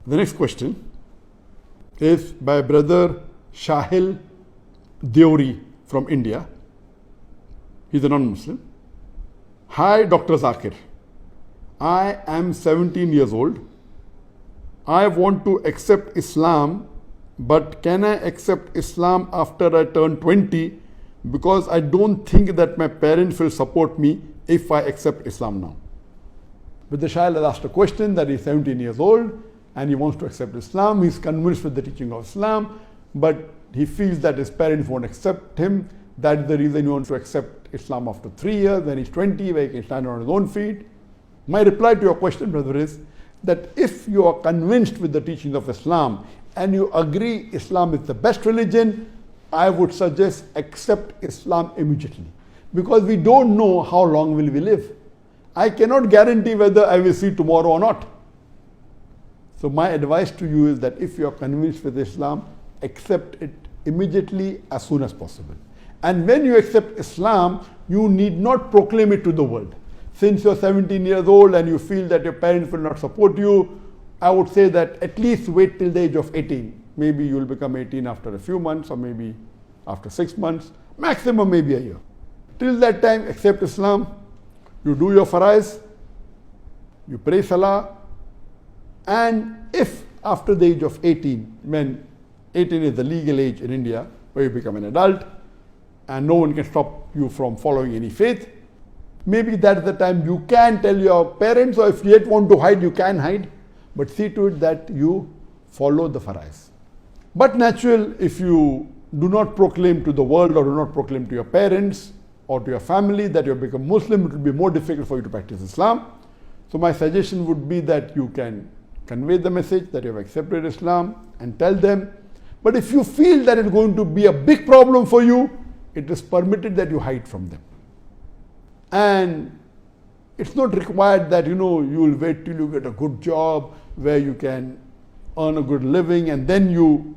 The next question is by brother Shahil Deori from India. He's a non-Muslim. Hi Dr. Zakir. I am 17 years old. I want to accept Islam, but can I accept Islam after I turn 20? Because I don't think that my parents will support me if I accept Islam now. But the Shahil has asked a question that he's 17 years old and he wants to accept Islam. He's convinced with the teaching of Islam, but he feels that his parents won't accept him. That is the reason he wants to accept Islam after 3 years, when he's 20, where he can stand on his own feet. My reply to your question, brother, is that if you are convinced with the teachings of Islam and you agree Islam is the best religion, I would suggest accept Islam immediately. Because we don't know how long will we live. I cannot guarantee whether I will see tomorrow or not. So my advice to you is that if you are convinced with Islam, accept it immediately as soon as possible. And when you accept Islam, you need not proclaim it to the world. Since you're 17 years old and you feel that your parents will not support you, I would say that at least wait till the age of 18. Maybe you will become 18 after a few months, or maybe after 6 months, maximum maybe a year. Till that time, accept Islam. You do your farais, you pray salah, and if after the age of 18, when 18 is the legal age in India, where you become an adult, and no one can stop you from following any faith, maybe that's the time you can tell your parents, or if you yet want to hide, you can hide, but see to it that you follow the farais. But natural, if you do not proclaim to the world or do not proclaim to your parents or to your family that you have become Muslim, it will be more difficult for you to practice Islam. So my suggestion would be that you can convey the message that you have accepted Islam and tell them. But if you feel that it's going to be a big problem for you, it is permitted that you hide from them. And it's not required that you will wait till you get a good job where you can earn a good living and then you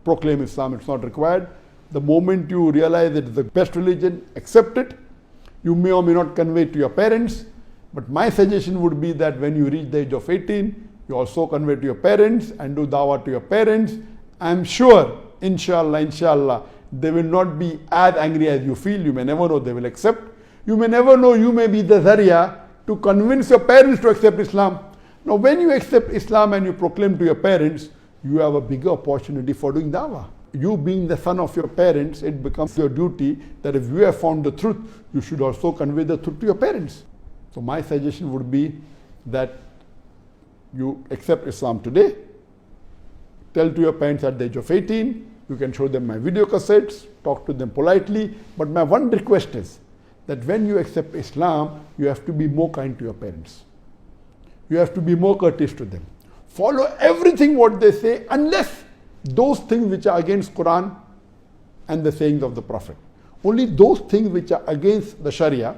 proclaim Islam. It's not required. The moment you realize it is the best religion, accept it. You may or may not convey it to your parents, but my suggestion would be that when you reach the age of 18, you also convey to your parents and do dawah to your parents. I'm sure, inshallah, they will not be as angry as you feel. You may never know, they will accept. You may never know, you may be the Zariya to convince your parents to accept Islam. Now, when you accept Islam and you proclaim to your parents, you have a bigger opportunity for doing dawah. You being the son of your parents, it becomes your duty that if you have found the truth, you should also convey the truth to your parents. So my suggestion would be that you accept Islam today, tell to your parents at the age of 18, you can show them my video cassettes, talk to them politely, but my one request is that when you accept Islam, you have to be more kind to your parents. You have to be more courteous to them. Follow everything what they say, unless those things which are against Quran and the sayings of the Prophet. Only those things which are against the Sharia,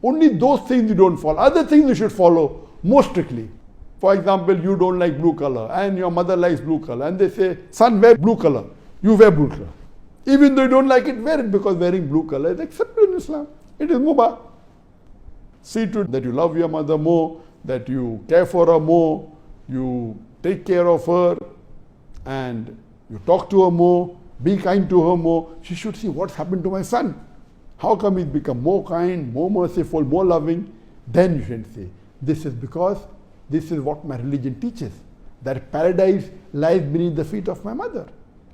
only those things you don't follow. Other things you should follow more strictly. For example, you don't like blue color and your mother likes blue color and they say, son, wear blue color. You wear blue color. Even though you don't like it, wear it, because wearing blue color is accepted in Islam. It is mubah. See to it that you love your mother more, that you care for her more, you take care of her, and you talk to her more, be kind to her more. She should see what's happened to my son. How come he's become more kind, more merciful, more loving? Then you should say, this is because this is what my religion teaches, that paradise lies beneath the feet of my mother.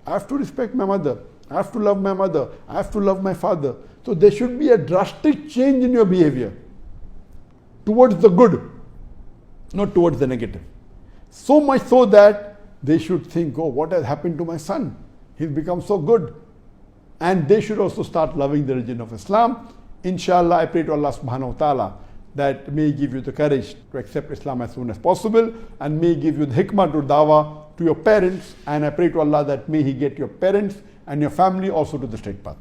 I have to respect my mother. I have to love my mother. I have to love my father. So there should be a drastic change in your behavior towards the good, not towards the negative. So much so that they should think, oh, what has happened to my son? He's become so good. And they should also start loving the religion of Islam. Inshallah, I pray to Allah subhanahu wa ta'ala that may give you the courage to accept Islam as soon as possible, and may give you the hikmah to dawah to your parents. And I pray to Allah that may He get your parents and your family also to the straight path.